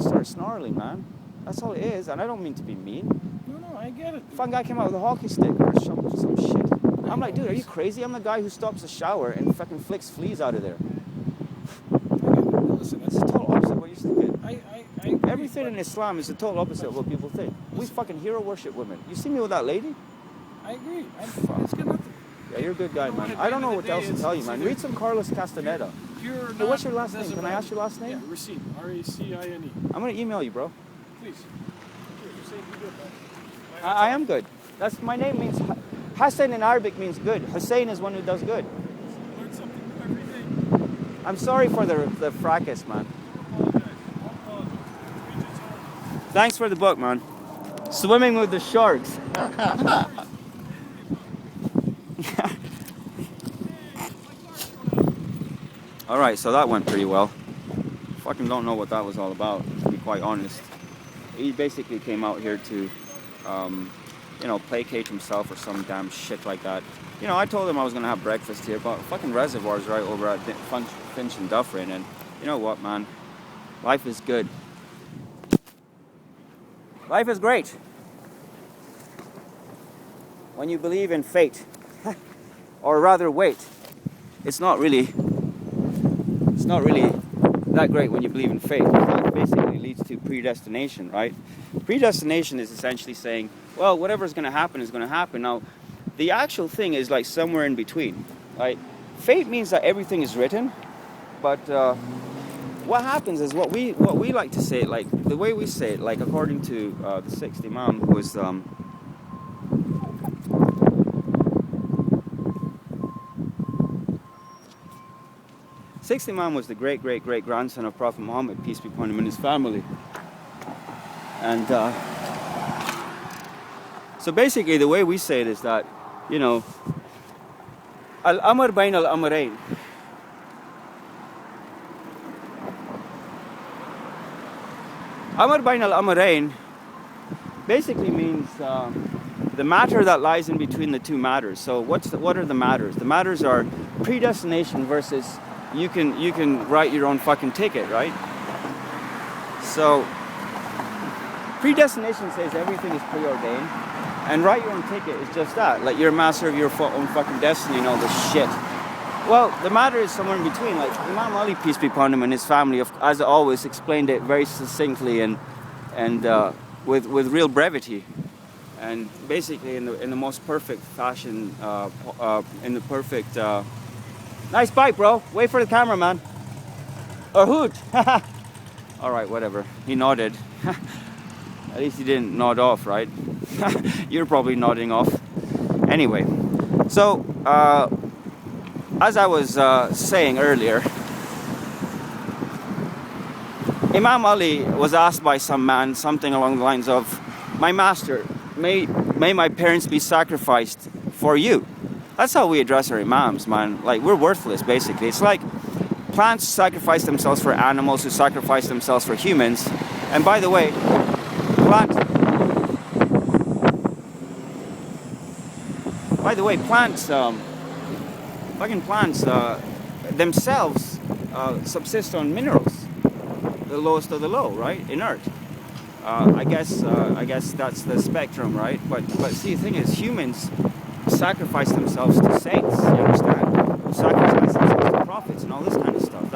start snarling, man. That's all it is, and I don't mean to be mean. No, I get it. Fun guy came out with a hockey stick or some shit. I'm like, dude, are you crazy? I'm the guy who stops the shower and fucking flicks fleas out of there. Listen, It's the total opposite of what you think. I Everything in Islam is the total opposite of what people think. We fucking hero worship women. You see me with that lady? I agree. It's got nothing. Yeah, you're a good guy, man. I don't know what else to tell you, man. Read some Carlos Castaneda. Hey, what's your last name? Can I ask your last name? Yeah, Racine. R-A-C-I-N-E. I'm going to email you, bro. Please. You're saying you're good, man. I am good. That's my name means Hassan in Arabic means good. Hussein is one who does good. Learn something new every day. I'm sorry for the fracas, man. Apologize. Thanks for the book, man. Swimming with the Sharks. Alright, so that went pretty well. Fucking don't know what that was all about, to be quite honest. He basically came out here to, you know, placate himself or some damn shit like that. You know, I told him I was going to have breakfast here, but fucking reservoirs right over at Finch and Dufferin, and you know what, man? Life is good. Life is great. When you believe in fate. Or rather, wait. It's not really that great when you believe in fate. It basically leads to predestination, right? Predestination is essentially saying, well, whatever's going to happen is going to happen. Now, the actual thing is like somewhere in between, right? Fate means that everything is written, but what happens is what we like to say, like the way we say it, like according to the sixth Imam, who was sixth Imam was the great-great-great-grandson of Prophet Muhammad, peace be upon him, and his family. And so basically the way we say it is that, you know, al-amr bayn al-amrayn. Amr bayn al-amrayn basically means the matter that lies in between the two matters. So what are the matters? The matters are predestination versus you can write your own fucking ticket, right? So predestination says everything is preordained, and write your own ticket is just that. Like you're a master of your own fucking destiny and all this shit. Well, the matter is somewhere in between. Like Imam Ali, peace be upon him, and his family, as always, explained it very succinctly and with real brevity, and basically in the most perfect fashion, in the perfect. Nice bike, bro. Wait for the camera, man. Or hoot. All right, whatever. He nodded. At least he didn't nod off, right? You're probably nodding off. Anyway, so as I was saying earlier, Imam Ali was asked by some man something along the lines of, "My master, may my parents be sacrificed for you." That's how we address our imams, man. Like, we're worthless, basically. It's like plants sacrifice themselves for animals who sacrifice themselves for humans. And by the way, plants themselves subsist on minerals, the lowest of the low, right? Inert. I guess that's the spectrum, right? But see, the thing is, humans sacrifice themselves to saints, you understand? Sacrifice themselves to prophets and all this kind of stuff.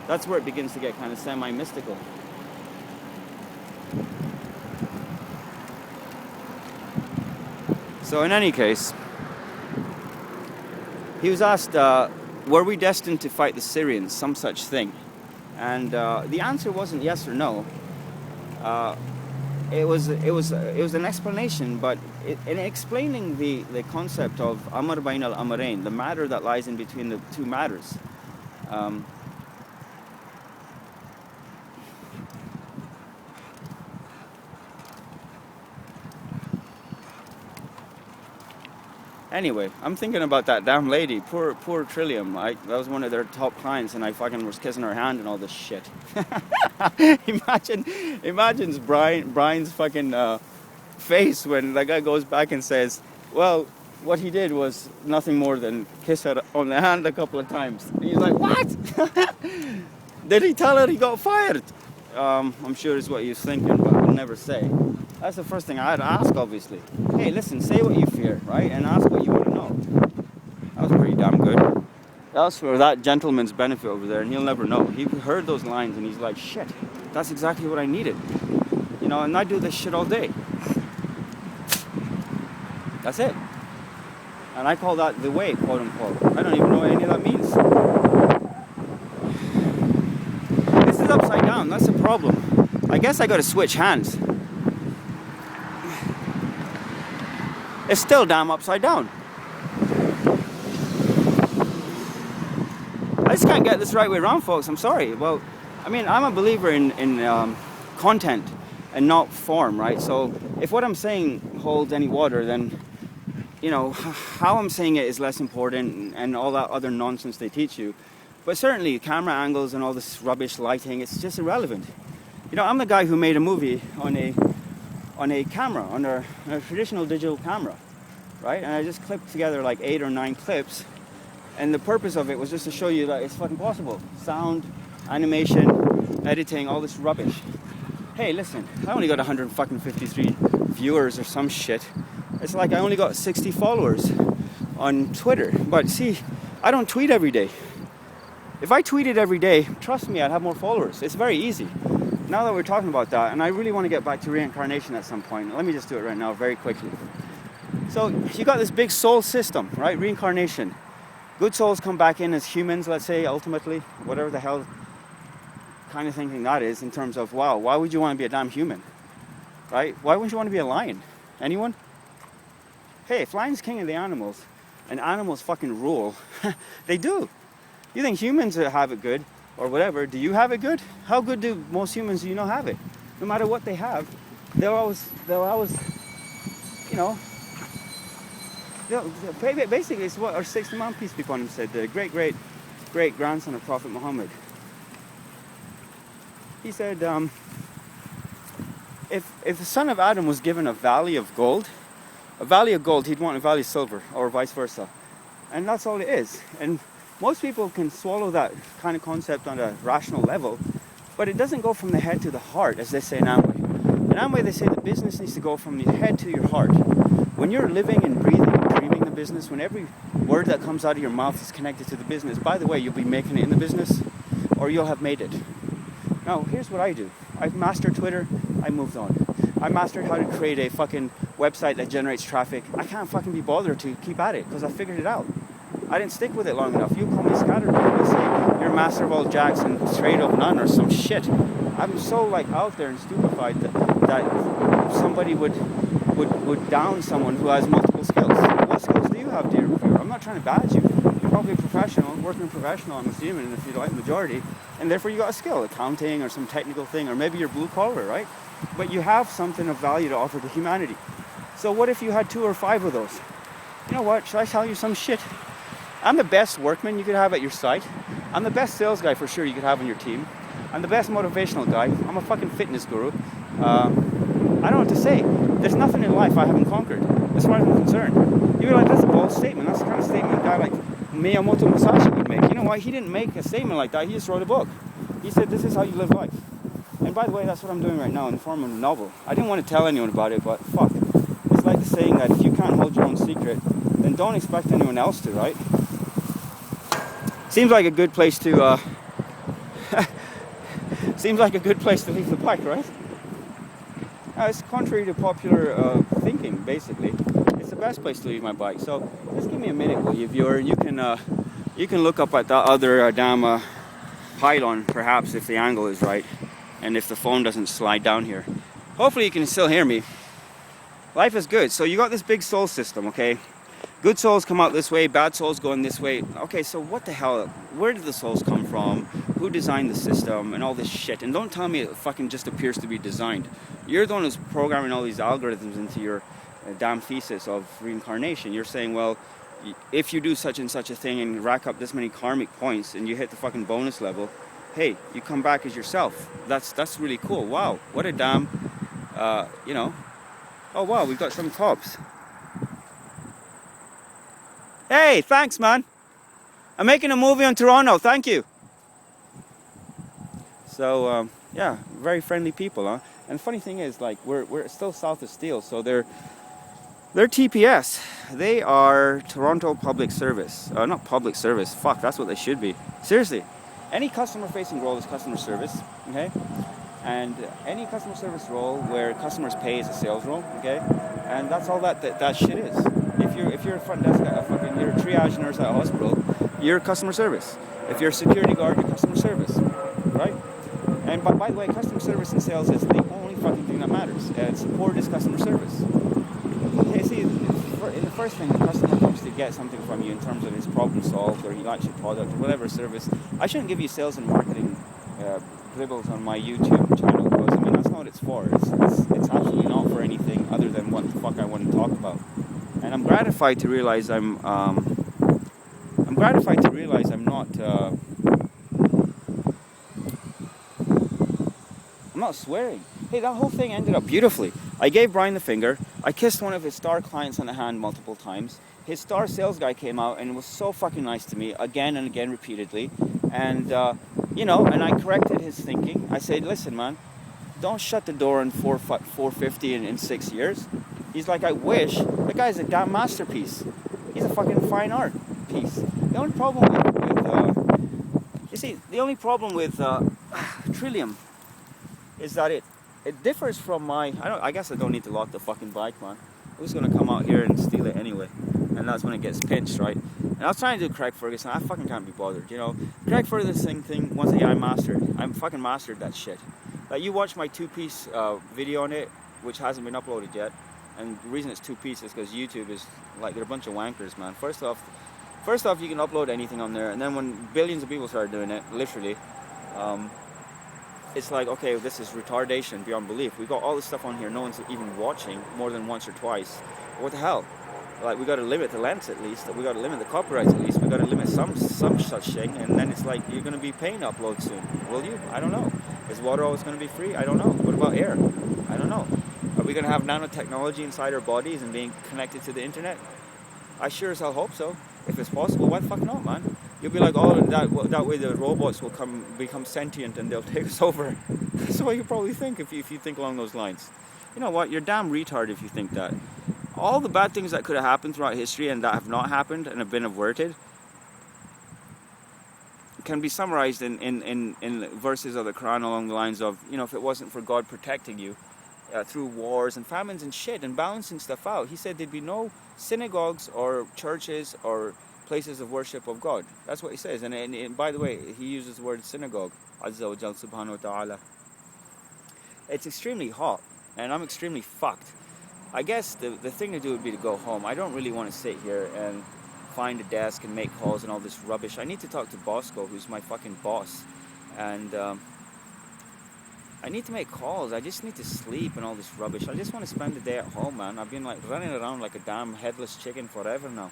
That's where it begins to get kind of semi-mystical. So in any case, he was asked, were we destined to fight the Syrians, some such thing? And the answer wasn't yes or no. It was an explanation, but in explaining the concept of Amr bayn al-Amrayn, the matter that lies in between the two matters, anyway, I'm thinking about that damn lady, poor Trillium. That was one of their top clients, and I fucking was kissing her hand and all this shit. Imagine Brian's fucking face when the guy goes back and says, well, what he did was nothing more than kiss her on the hand a couple of times. And he's like, what? Did he tell her he got fired? I'm sure is what he was thinking, but I would never say. That's the first thing I'd ask, obviously. Hey, listen, say what you fear, right? And ask what you want to know. That was pretty damn good. That was for that gentleman's benefit over there, and he'll never know. He heard those lines, and he's like, shit, that's exactly what I needed. You know, and I do this shit all day. That's it. And I call that the way, quote unquote. I don't even know what any of that means. This is upside down, that's the problem. I guess I gotta switch hands. It's still damn upside down. I just can't get this right way around, folks. I'm sorry. Well, I mean, I'm a believer in content and not form, right? So if what I'm saying holds any water, then, you know, how I'm saying it is less important and all that other nonsense they teach you. But certainly camera angles and all this rubbish lighting, it's just irrelevant. You know, I'm the guy who made a movie on a camera, on a traditional digital camera, right? And I just clipped together like 8 or 9 clips. And the purpose of it was just to show you that it's fucking possible. Sound, animation, editing, all this rubbish. Hey, listen, I only got 153 viewers or some shit. It's like I only got 60 followers on Twitter. But see, I don't tweet every day. If I tweeted every day, trust me, I'd have more followers. It's very easy. Now that we're talking about that, and I really want to get back to reincarnation at some point. Let me just do it right now, very quickly. So you got this big soul system, right? Reincarnation. Good souls come back in as humans, let's say, ultimately, whatever the hell kind of thinking that is in terms of, wow, why would you want to be a damn human, right? Why wouldn't you want to be a lion? Anyone? Hey, if lion's king of the animals, and animals fucking rule, they do. You think humans have it good, or whatever, do you have it good? How good do most humans you know have it? No matter what they have, they'll always, you know, basically, it's what our sixth Imam, peace be upon him, said, the great grandson of Prophet Muhammad. He said, if the son of Adam was given a valley of gold, he'd want a valley of silver, or vice versa. And that's all it is. And most people can swallow that kind of concept on a rational level, but it doesn't go from the head to the heart, as they say in Amway. In Amway, they say the business needs to go from the head to your heart. When you're living and breathing and dreaming the business, when every word that comes out of your mouth is connected to the business, by the way, you'll be making it in the business, or you'll have made it. Now, here's what I do. I've mastered Twitter, I moved on. I mastered how to create a fucking website that generates traffic. I can't fucking be bothered to keep at it, because I figured it out. I didn't stick with it long enough. You call me scatterbrained and say, you're master of all jacks and trade of none or some shit. I'm so like out there and stupefied that somebody would down someone who has multiple skills. What skills do you have, dear reviewer? I'm not trying to badge you. You're probably a professional, working professional, I'm assuming, and if you like majority, and therefore you got a skill, accounting or some technical thing, or maybe you're blue collar, right? But you have something of value to offer to humanity. So what if you had 2 or 5 of those? You know what, should I tell you some shit? I'm the best workman you could have at your site. I'm the best sales guy for sure you could have on your team. I'm the best motivational guy. I'm a fucking fitness guru. I don't know what to say. There's nothing in life I haven't conquered, as far as I'm concerned. You'd be like, that's a bold statement. That's the kind of statement a guy like Miyamoto Musashi would make. You know why? He didn't make a statement like that. He just wrote a book. He said, this is how you live life. And by the way, that's what I'm doing right now in the form of a novel. I didn't want to tell anyone about it, but fuck. It's like the saying that if you can't hold your own secret, then don't expect anyone else to, right? Seems like a good place to seems like a good place to leave the bike, right? It's contrary to popular thinking, basically. It's the best place to leave my bike. So just give me a minute, will you, viewer? You can look up at that other damn pylon, perhaps, if the angle is right, and if the phone doesn't slide down here. Hopefully you can still hear me. Life is good. So you got this big soul system, okay? Good souls come out this way, bad souls go in this way. Okay, so what the hell? Where did the souls come from? Who designed the system and all this shit? And don't tell me it fucking just appears to be designed. You're the one who's programming all these algorithms into your damn thesis of reincarnation. You're saying, well, if you do such and such a thing and rack up this many karmic points and you hit the fucking bonus level, hey, you come back as yourself. That's really cool. Wow, what a damn, you know. Oh wow, we've got some cops. Hey, thanks, man. I'm making a movie on Toronto. Thank you. So, Yeah, very friendly people, huh? And the funny thing is, like, we're still south of Steel, so they're TPS. They are Toronto Public Service. Not public service. Fuck, that's what they should be. Seriously, any customer-facing role is customer service. Okay, and any customer service role where customers pay is a sales role. Okay, and that's all that shit is. If you're a front desk at a fucking, you're a triage nurse at a hospital, you're customer service. If you're a security guard, you're customer service, right? And by the way, customer service and sales is the only fucking thing that matters. And support is customer service. Okay, see, in the first thing, the customer comes to get something from you in terms of his problem solved, or he likes your product, or whatever service. I shouldn't give you sales and marketing dribbles on my YouTube channel, because I mean that's not what it's for. It's absolutely not for anything other than what the fuck I want to talk about. And I'm gratified to realize I'm not swearing. Hey, that whole thing ended up beautifully. I gave Brian the finger. I kissed one of his star clients on the hand multiple times. His star sales guy came out and was so fucking nice to me again and again repeatedly. And, and I corrected his thinking. I said, listen, man, don't shut the door on 450 in 6 years. He's like, I wish. The guy's a damn masterpiece. He's a fucking fine art piece. The only problem with Trillium is that it differs from I guess I don't need to lock the fucking bike, man. Who's gonna come out here and steal it anyway? And that's when it gets pinched, right? And I was trying to do Craig Ferguson. I fucking can't be bothered, Craig Ferguson thing, once again, I'm fucking mastered that shit. Like, you watch my two-piece video on it, which hasn't been uploaded yet. And the reason it's two-piece is because YouTube is, like, they're a bunch of wankers, man. First off, you can upload anything on there. And then when billions of people started doing it, literally, it's like, okay, this is retardation beyond belief. We got all this stuff on here, no one's even watching more than once or twice. What the hell? Like, we got to limit the lengths at least. We got to limit the copyrights at least. We got to limit some such thing. And then it's like, you're going to be paying to upload soon. Will you? I don't know. Is water always going to be free? I don't know. What about air? I don't know. Are we going to have nanotechnology inside our bodies and being connected to the internet? I sure as hell hope so. If it's possible, why the fuck not, man? You'll be like, oh, that way the robots will become sentient and they'll take us over. That's what you probably think if you think along those lines. You know what? You're damn retard if you think that. All the bad things that could have happened throughout history and that have not happened and have been averted can be summarized in verses of the Quran along the lines of, if it wasn't for God protecting you through wars and famines and shit and balancing stuff out, he said there'd be no synagogues or churches or places of worship of God. That's what he says. And by the way, he uses the word synagogue. Azza wa Jal subhanahu wa ta'ala. It's extremely hot and I'm extremely fucked. I guess the thing to do would be to go home. I don't really want to sit here and find a desk and make calls and all this rubbish. I need to talk to Bosco, who's my fucking boss. And I need to make calls. I just need to sleep and all this rubbish. I just want to spend the day at home, man. I've been like running around like a damn headless chicken forever now.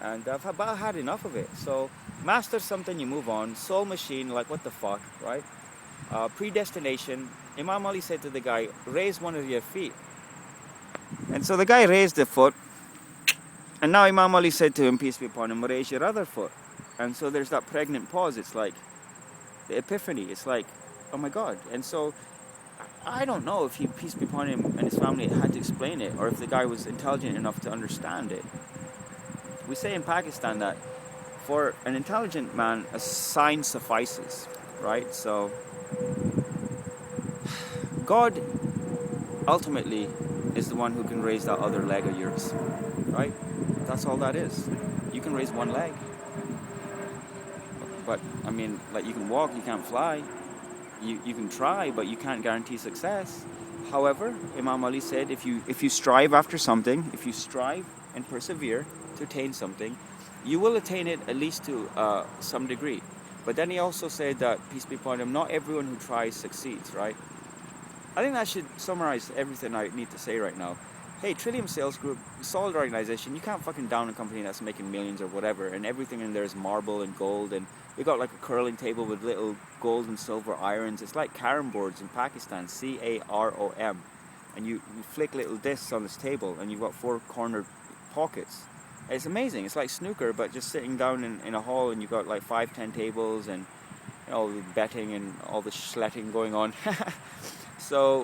And I've about had enough of it. So master something, you move on. Soul machine, like what the fuck, right? Predestination. Imam Ali said to the guy, raise one of your feet. And so the guy raised the foot. And now Imam Ali said to him, peace be upon him, raise your other foot. And so there's that pregnant pause. It's like the epiphany. It's like, oh my God. And so I don't know if he, peace be upon him, and his family had to explain it, or if the guy was intelligent enough to understand it. We say in Pakistan that for an intelligent man, a sign suffices, right? So God ultimately is the one who can raise that other leg of yours, right? That's all that is. You can raise one leg. But, I mean, like, you can walk, you can't fly. You can try, but you can't guarantee success. However, Imam Ali said, if you strive after something, if you strive and persevere to attain something, you will attain it at least to some degree. But then he also said that, peace be upon him, not everyone who tries succeeds, right? I think that should summarize everything I need to say right now. Hey, Trillium-Sales-Group, solid organization. You can't fucking down a company that's making millions or whatever, and everything in there is marble and gold, and we got like a curling table with little gold and silver irons. It's like carom boards in Pakistan, CAROM. And you flick little discs on this table, and you've got 4 cornered pockets. It's amazing. It's like snooker, but just sitting down in a hall, and you've got like 5-10 tables, and all the betting and all the sletting going on. So